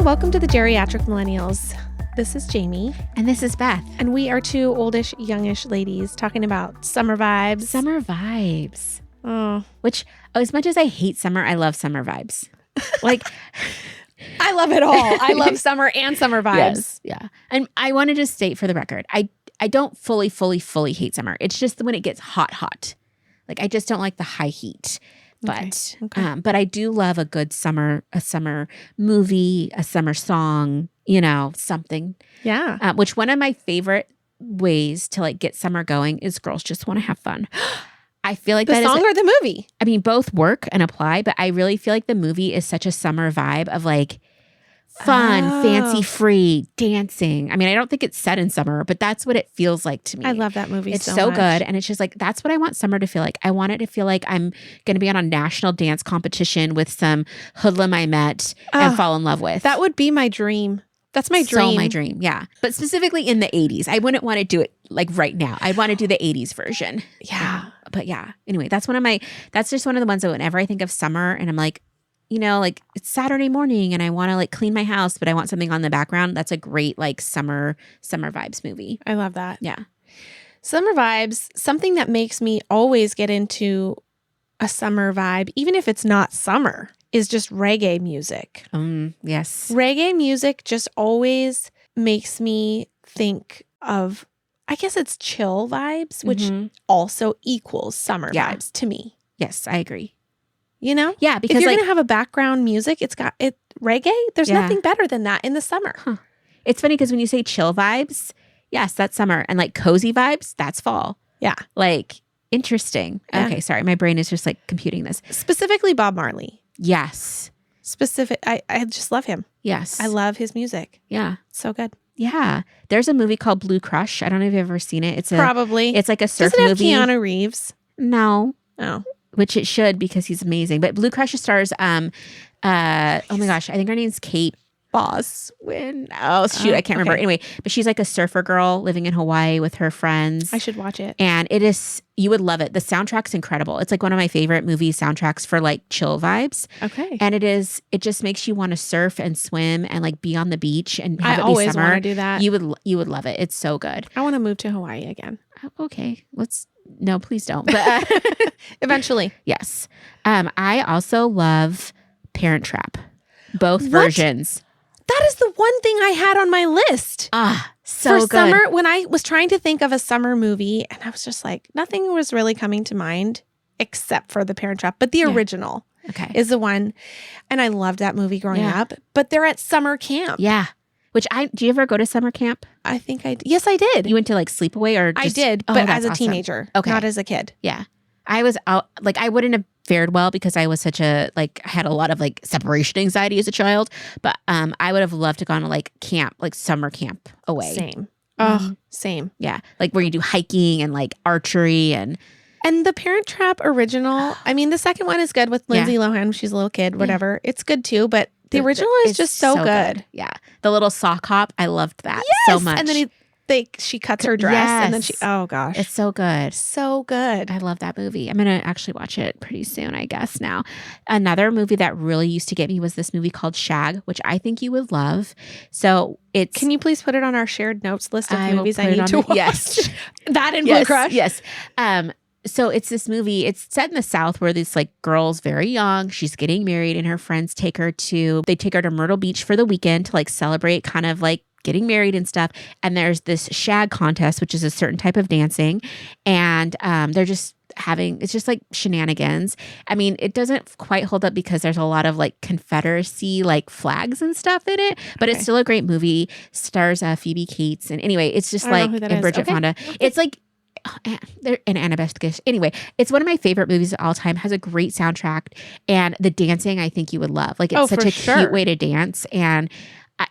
welcome to the Geriatric Millennials. This is Jayme. And this is Beth. And we are two oldish, youngish ladies talking about summer vibes. Summer vibes. Oh. Which, as much as I hate summer, I love summer vibes. Like, I love it all. I love summer and summer vibes. Yes, yeah. And I want to just state for the record, I don't fully hate summer. It's just when it gets hot. Like, I just don't like the high heat. But but I do love a good summer movie, a summer song, something. Yeah. Which one of my favorite ways to like get summer going is Girls Just Want to Have Fun. I feel like the song or the movie? I mean, both work and apply, but I really feel like the movie is such a summer vibe of like fun, fancy free, dancing. I mean, I don't think it's set in summer, but that's what it feels like to me. I love that movie. It's so so much. good. And it's just like, that's what I want summer to feel like. I want it to feel like I'm going to be on a national dance competition with some hoodlum I met and fall in love with. That would be my dream. That's my dream. So my dream, yeah. But specifically in the 80s. I wouldn't want to do it like right now. I'd want to do the 80s version. Yeah. But yeah, anyway, that's just one of the ones that whenever I think of summer and I'm like, like it's Saturday morning and I want to like clean my house, but I want something on the background. That's a great like summer vibes movie. I love that. Yeah. Summer vibes, something that makes me always get into a summer vibe, even if it's not summer, is just reggae music. Yes. Reggae music just always makes me think of, I guess it's chill vibes, which also equals summer vibes to me. Yes, I agree. Yeah, because if you're like, going to have a background music, it's got reggae. There's nothing better than that in the summer. Huh. It's funny because when you say chill vibes, yes, that's summer. And like cozy vibes, that's fall. Yeah. Like interesting. Yeah. Okay, sorry. My brain is just like computing this. Specifically Bob Marley. Yes. I just love him. Yes. I love his music. Yeah. So good. Yeah. There's a movie called Blue Crush. I don't know if you've ever seen it. Probably. It's like a surf movie. movie. Does it have Keanu Reeves? No. Oh. Which it should because he's amazing. But Blue Crush stars oh my gosh, I think her name's Kate Boswin. Oh shoot, I can't remember. Anyway, but she's like a surfer girl living in Hawaii with her friends. I should watch it. And you would love it. The soundtrack's incredible. It's like one of my favorite movie soundtracks for like chill vibes. Okay. And it just makes you want to surf and swim and like be on the beach and have it be summer. I always want to do that. You would love it. It's so good. I want to move to Hawaii again. Okay. No, please don't. But eventually. Yes. I also love Parent Trap. Both versions. That is the one thing I had on my list. So for good. Summer, when I was trying to think of a summer movie, and I was just like, nothing was really coming to mind except for The Parent Trap. But the original is the one. And I loved that movie growing up. But they're at summer camp. Yeah. Do you ever go to summer camp? I think I did. Yes, I did. You went to like sleepaway or just, I did, but as a teenager, not as a kid. Yeah. I was out, like I wouldn't have fared well because I was such I had a lot of like separation anxiety as a child, but I would have loved to go on to like camp, like summer camp away. Same. Oh, same. Yeah. Like where you do hiking and like archery and the Parent Trap original. I mean, the second one is good with Lindsay Lohan. She's a little kid, whatever. It's good too, but the original is just so good. Yeah. The little sock hop. I loved that so much. And then she cuts her dress and then oh gosh. It's so good. So good. I love that movie. I'm going to actually watch it pretty soon, I guess now. Another movie that really used to get me was this movie called Shag, which I think you would love. So Can you please put it on our shared notes list of movies I need to watch? Yes. That and Blue Crush? Yes. So it's this movie, it's set in the South where this like girl's very young, she's getting married and her friends take her to Myrtle Beach for the weekend to like celebrate kind of like getting married and stuff. And there's this shag contest, which is a certain type of dancing. And they're just it's just like shenanigans. I mean, it doesn't quite hold up because there's a lot of like Confederacy like flags and stuff in it, but it's still a great movie. Stars Phoebe Cates. And anyway, it's just like, and Bridget Fonda. It's like, and Annabeth Gish. Anyway, it's one of my favorite movies of all time. Has a great soundtrack, and the dancing I think you would love. Like it's such a cute way to dance, and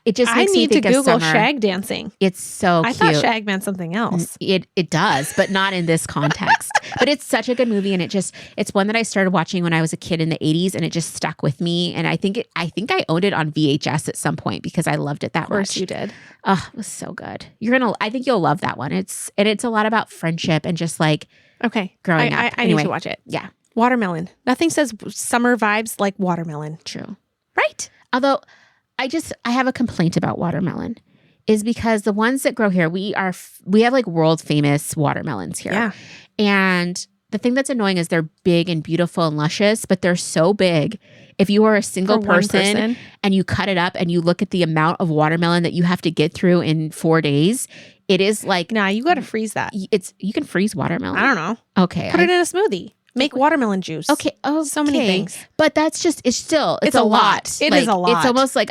it just makes me think of summer. I need to Google shag dancing. It's so cute. I thought shag meant something else. It does, but not in this context. But it's such a good movie, and it's one that I started watching when I was a kid in the 80s, and it just stuck with me. And I think I owned it on VHS at some point because I loved it that much. Of course you did. Oh, it was so good. I think you'll love that one. It's a lot about friendship and just like growing up. I need to watch it. Yeah. Watermelon. Nothing says summer vibes like watermelon. True. Right? Although I have a complaint about watermelon is because the ones that grow here, we have like world famous watermelons here. Yeah. And the thing that's annoying is they're big and beautiful and luscious, but they're so big. If you are a single person and you cut it up and you look at the amount of watermelon that you have to get through in 4 days, it is like... Nah, you got to freeze that. You can freeze watermelon. I don't know. Okay. Put it in a smoothie. Make watermelon juice. Okay. Oh, so many things. But that's just, it's a lot. It is a lot. It's almost like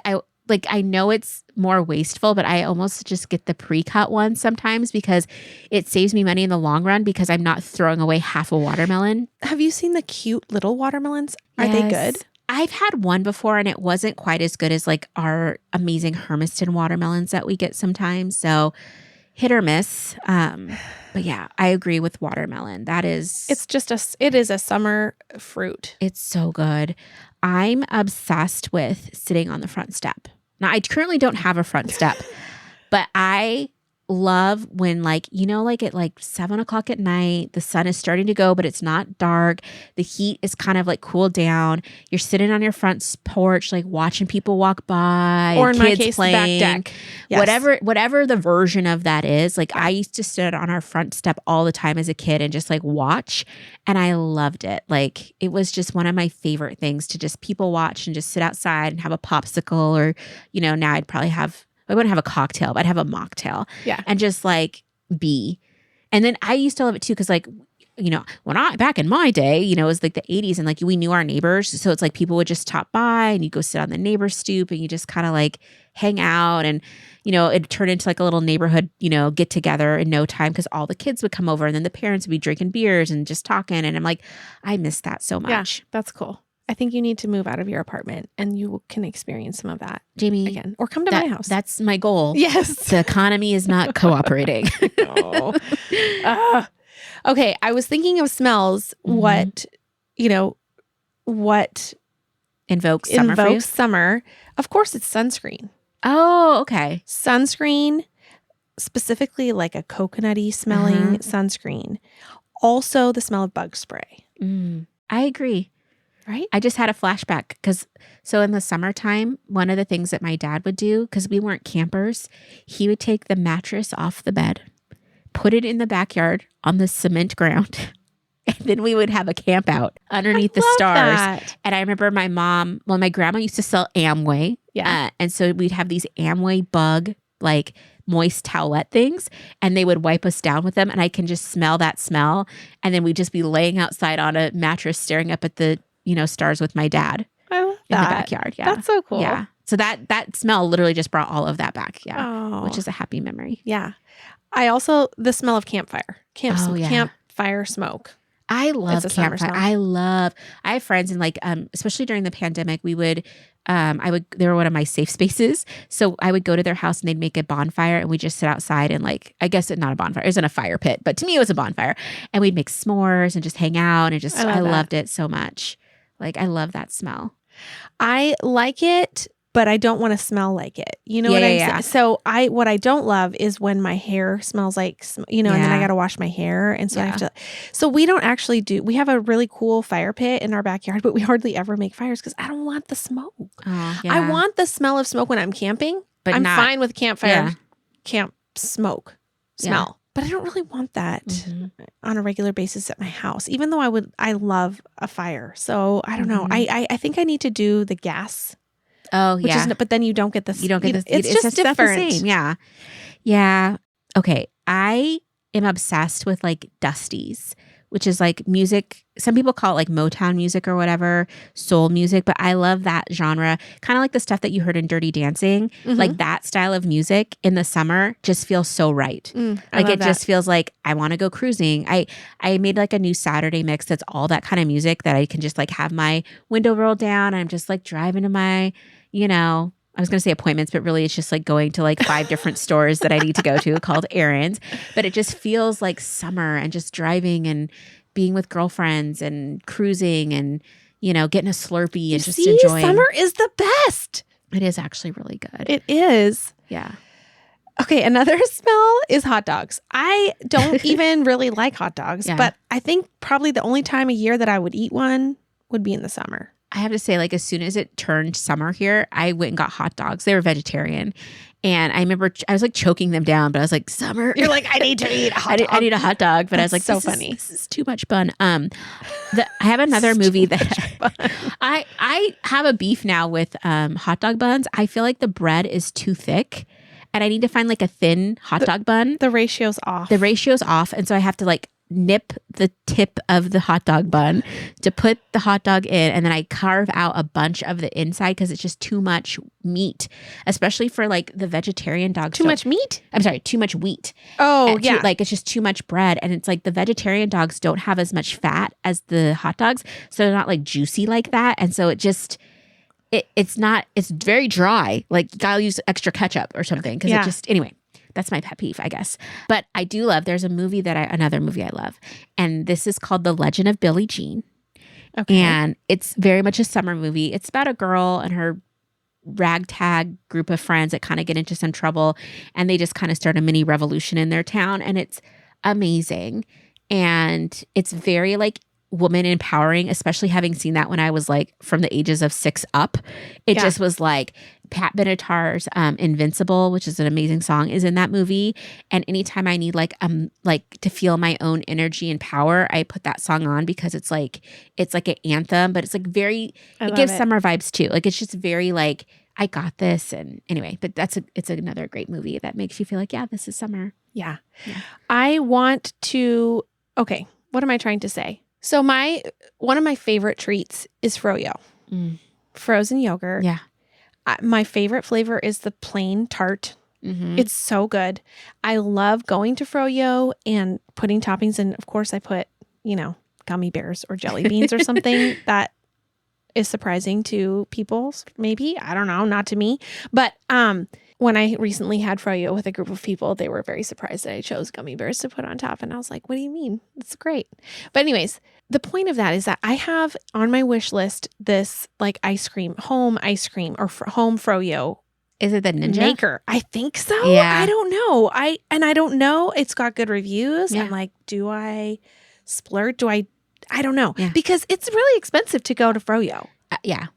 I know it's more wasteful, but I almost just get the pre-cut one sometimes because it saves me money in the long run because I'm not throwing away half a watermelon. Have you seen the cute little watermelons? Are they good? I've had one before and it wasn't quite as good as like our amazing Hermiston watermelons that we get sometimes. So hit or miss. But yeah, I agree with watermelon. It is a summer fruit. It's so good. I'm obsessed with sitting on the front step. Now, I currently don't have a front step, but I love when like at like 7:00 at night, the sun is starting to go, but it's not dark. The heat is kind of like cooled down. You're sitting on your front porch, like watching people walk by, or in kids my case, playing, the back deck. Yes. Whatever the version of that is. Like I used to sit on our front step all the time as a kid and just like watch, and I loved it. Like it was just one of my favorite things to just people watch and just sit outside and have a popsicle, or now I wouldn't have a cocktail, but I'd have a mocktail. Yeah. And just like be. And then I used to love it too, because like, back in my day, it was like the 80s and like we knew our neighbors. So it's like people would just stop by and you go sit on the neighbor's stoop and you just kind of like hang out, and, it turned into like a little neighborhood, get together in no time because all the kids would come over and then the parents would be drinking beers and just talking. And I'm like, I miss that so much. Yeah, that's cool. I think you need to move out of your apartment and you can experience some of that, Jayme, again, or come to my house. That's my goal. Yes. The economy is not cooperating. No. Okay. I was thinking of smells. Mm-hmm. What invokes summer for you? Summer. Of course, it's sunscreen. Oh, okay. Sunscreen, specifically like a coconutty smelling sunscreen. Also, the smell of bug spray. I agree. Right? I just had a flashback because in the summertime, one of the things that my dad would do, because we weren't campers, he would take the mattress off the bed, put it in the backyard on the cement ground, and then we would have a camp out underneath the stars. That. And I remember my grandma used to sell Amway. Yeah. And so we'd have these Amway bug, like moist towelette things, and they would wipe us down with them. And I can just smell that smell. And then we'd just be laying outside on a mattress staring up at the stars with my dad. I love in the backyard. Yeah. That's so cool. Yeah. So that smell literally just brought all of that back. Yeah. Oh. Which is a happy memory. Yeah. The smell of campfire. Campfire smoke. I love campfire. I have friends, and like, especially during the pandemic, they were one of my safe spaces. So I would go to their house and they'd make a bonfire and we'd just sit outside and like, I guess not a bonfire, it wasn't a fire pit, but to me it was a bonfire, and we'd make s'mores and just hang out, and I loved it so much. Like, I love that smell. I like it, but I don't want to smell like it. You know what I'm saying? So what I don't love is when my hair smells like, and then I got to wash my hair. And so I have to, so we don't actually we have a really cool fire pit in our backyard, but we hardly ever make fires because I don't want the smoke. Oh, yeah. I want the smell of smoke when I'm camping, but I'm fine with campfire, camp smoke smell. But I don't really want that on a regular basis at my house, even though I love a fire. So I don't know. I think I need to do the gas. Oh, yeah. But then you don't get this. You don't get this. It's just different. The same. Yeah. Yeah. Okay. I am obsessed with like dusties, which is like music. Some people call it like Motown music or whatever, soul music, but I love that genre. Kind of like the stuff that you heard in Dirty Dancing. Like that style of music in the summer just feels so right. Like it just feels like I want to go cruising. I made like a new Saturday mix that's all that kind of music that I can just like have my window rolled down. I'm just like driving to my, I was going to say appointments, but really it's just like going to like 5 different stores that I need to go to called errands. But it just feels like summer and just driving and being with girlfriends and cruising and, getting a Slurpee and enjoying. Summer is the best. It is actually really good. It is. Yeah. Okay. Another smell is hot dogs. I don't even really like hot dogs, but I think probably the only time a year that I would eat one would be in the summer. I have to say, like, as soon as it turned summer here, I went and got hot dogs. They were vegetarian. And I remember I was like choking them down, but I was like, summer. You're like, I need to eat a hot dog. I need a hot dog. But That's I was like, so funny. This is too much fun. I have another movie that I have a beef now with hot dog buns. I feel like the bread is too thick. And I need to find like a thin hot dog bun. The ratio's off. The ratio's off. And so I have to like nip the tip of the hot dog bun to put the hot dog in, and then I carve out a bunch of the inside because it's just too much meat, especially for like the vegetarian dogs. Too much meat? I'm sorry, too much wheat. Oh, yeah. Like it's just too much bread, and it's like the vegetarian dogs don't have as much fat as the hot dogs, so they're not like juicy like that, and so it just it's very dry. Like you gotta use extra ketchup or something because it just anyway. That's my pet peeve, I guess. But I do love, there's another movie I love. And this is called The Legend of Billie Jean. Okay. And it's very much a summer movie. It's about a girl and her ragtag group of friends that kind of get into some trouble. And they just kind of start a mini revolution in their town. And it's amazing. And it's very like woman empowering, especially having seen that when I was like from the ages of 6 up. It just was like Pat Benatar's Invincible, which is an amazing song, is in that movie. And anytime I need like to feel my own energy and power, I put that song on because it's like an anthem, but it's like it gives summer vibes too. Like it's just very like, I got this. And anyway, but it's another great movie that makes you feel like, yeah, this is summer. Yeah. I want to, okay, what am I trying to say? So one of my favorite treats is froyo, frozen yogurt. Yeah. My favorite flavor is the plain tart. Mm-hmm. It's so good. I love going to froyo and putting toppings in. Of course, I put, gummy bears or jelly beans or something that is surprising to people. Maybe, I don't know, not to me. But when I recently had froyo with a group of people, they were very surprised that I chose gummy bears to put on top. And I was like, what do you mean? It's great. But anyways, the point of that is that I have on my wish list this like home ice cream or home froyo. Is it the Ninja maker? I think so. Yeah. I don't know. I don't know. It's got good reviews. Yeah. I'm like, do I splurge? I don't know. Yeah. Because it's really expensive to go to froyo. Yeah.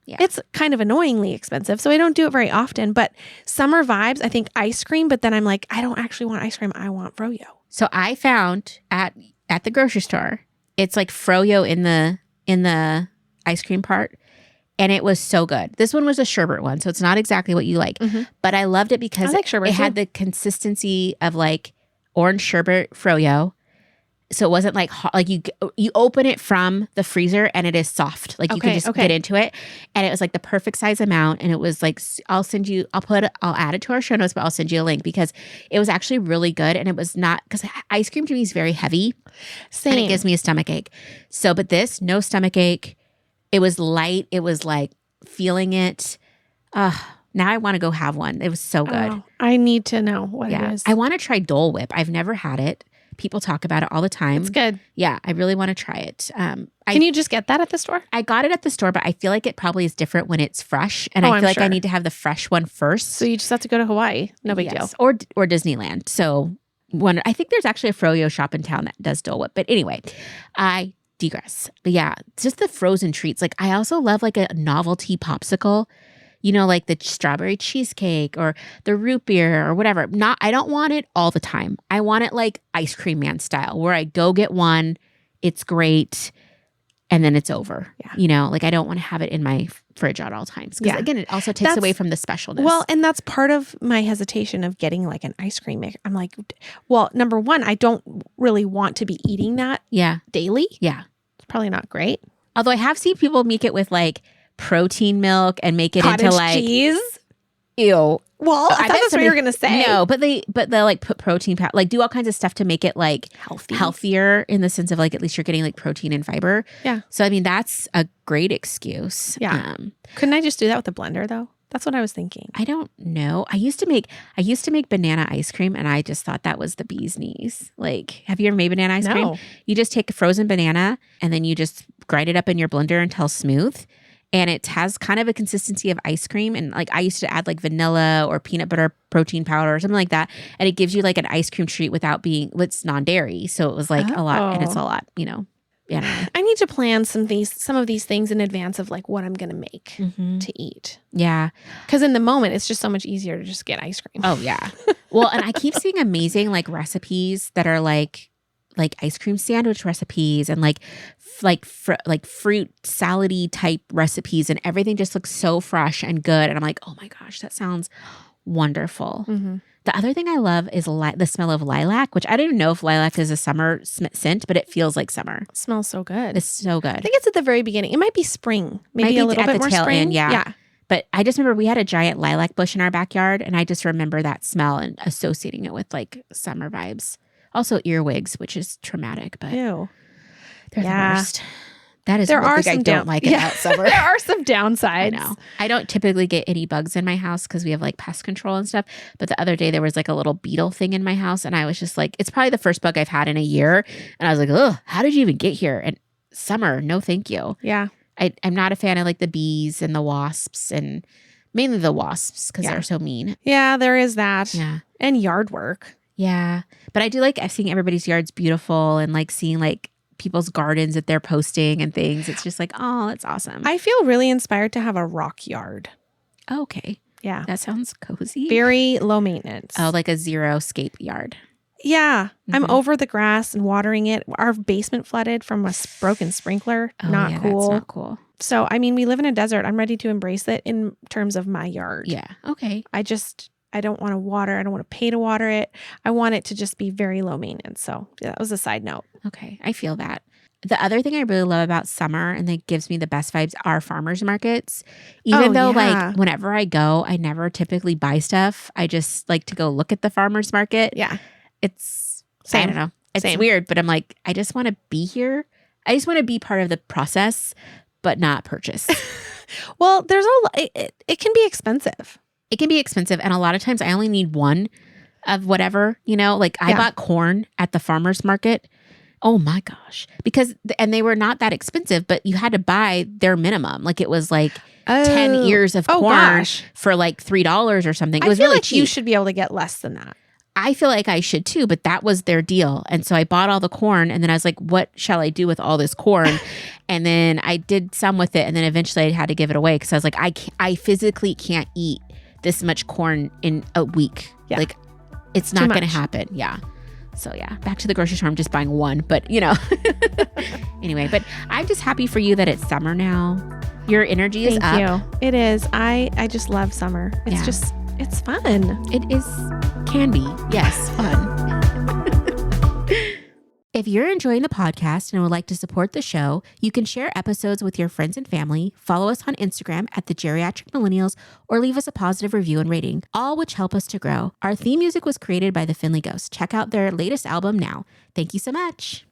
It's kind of annoyingly expensive, so I don't do it very often. But summer vibes, I think ice cream, but then I'm like, I don't actually want ice cream. I want froyo. So I found at the grocery store, it's like froyo in the ice cream part, and it was so good. This one was a sherbet one, so it's not exactly what you like, but I loved it because it had the consistency of like orange sherbet froyo. So it wasn't like hot, like you open it from the freezer and it is soft. Like you can just get into it. And it was like the perfect size amount. And it was like, I'll add it to our show notes, but I'll send you a link because it was actually really good. And it was not, because ice cream to me is very heavy. Same. And it gives me a stomach ache. So, but this, no stomach ache. It was light. It was like feeling it. Now I want to go have one. It was so good. Oh, I need to know what it is. I want to try Dole Whip. I've never had it. People talk about it all the time. It's good. Yeah, I really want to try it. Can you just get that at the store? I got it at the store, but I feel like it probably is different when it's fresh. And I feel like I need to have the fresh one first. So you just have to go to Hawaii. No big deal. Or Disneyland. So I think there's actually a froyo shop in town that does Dole Whip. But anyway, I digress. But yeah, just the frozen treats. Like I also love like a novelty popsicle. Like the strawberry cheesecake or the root beer or whatever. I don't want it all the time. I want it like ice cream man style where I go get one, it's great, and then it's over. Yeah. Like I don't want to have it in my fridge at all times. Because again, it also takes away from the specialness. Well, and that's part of my hesitation of getting like an ice cream maker. I'm like, well, number one, I don't really want to be eating that daily. Yeah. It's probably not great. Although I have seen people make it with like protein milk and make it cottage into like cheese. Ew. Well, I thought that's what you were gonna say. No, but they like put protein like do all kinds of stuff to make it like healthier in the sense of like at least you're getting like protein and fiber. Yeah. So I mean that's a great excuse. Yeah. Couldn't I just do that with a blender though? That's what I was thinking. I don't know. I used to make banana ice cream and I just thought that was the bee's knees. Like, have you ever made banana ice cream? You just take a frozen banana and then you just grind it up in your blender until smooth. And it has kind of a consistency of ice cream. And like I used to add like vanilla or peanut butter protein powder or something like that. And it gives you like an ice cream treat without it's non-dairy. So it was like a lot. And it's a lot, I need to plan some of these things in advance of like what I'm going to make to eat. Yeah. Because in the moment, it's just so much easier to just get ice cream. Oh, yeah. Well, and I keep seeing amazing like recipes that are like ice cream sandwich recipes and like fruit salady type recipes, and everything just looks so fresh and good. And I'm like, oh my gosh, that sounds wonderful. The other thing I love is the smell of lilac, which I don't even know if lilac is a summer scent, but it feels like summer. It smells so good. It's so good. I think it's at the very beginning. It might be spring, maybe a little bit more spring. End, yeah. But I just remember we had a giant lilac bush in our backyard, and I just remember that smell and associating it with like summer vibes. Also earwigs, which is traumatic, but ew. They're the worst. That is one thing I don't like about summer. There are some downsides. I know. I don't typically get any bugs in my house because we have like pest control and stuff. But the other day there was like a little beetle thing in my house, and I was just like, it's probably the first bug I've had in a year. And I was like, oh, how did you even get here? And summer, no thank you. Yeah. I'm not a fan of like the bees and the wasps, and mainly the wasps because they're so mean. Yeah, there is that. Yeah. And yard work. Yeah. But I do like seeing everybody's yards beautiful and like seeing like people's gardens that they're posting and things. It's just like, oh, that's awesome. I feel really inspired to have a rock yard. Oh, okay. Yeah. That sounds cozy. Very low maintenance. Oh, like a zero scape yard. Yeah. I'm over the grass and watering it. Our basement flooded from a broken sprinkler. Oh, not cool. That's not cool. So, I mean, we live in a desert. I'm ready to embrace it in terms of my yard. Yeah. Okay. I don't want to water. I don't want to pay to water it. I want it to just be very low maintenance. So that was a side note. Okay. I feel that. The other thing I really love about summer and that gives me the best vibes are farmers markets. Even though like whenever I go, I never typically buy stuff. I just like to go look at the farmers market. Yeah. It's, I don't know. It's weird, but I'm like, I just want to be here. I just want to be part of the process, but not purchase. Well, it can be expensive. It can be expensive. And a lot of times I only need one of whatever, like I bought corn at the farmer's market. Oh my gosh. And they were not that expensive, but you had to buy their minimum. Like it was like 10 ears of corn for like $3 or something. It was really cheap. You should be able to get less than that. I feel like I should too, but that was their deal. And so I bought all the corn, and then I was like, what shall I do with all this corn? And then I did some with it. And then eventually I had to give it away because I was like, I physically can't eat this much corn in a week. Yeah. Like it's not going to happen. Yeah. So yeah, back to the grocery store. I'm just buying one, but anyway, but I'm just happy for you that it's summer now. Your energy is up. Thank you. It is. I just love summer. It's it's fun. It can be. Yes. Fun. If you're enjoying the podcast and would like to support the show, you can share episodes with your friends and family, follow us on Instagram at the Geriatric Millennials, or leave us a positive review and rating, all which help us to grow. Our theme music was created by the Finley Ghost. Check out their latest album now. Thank you so much.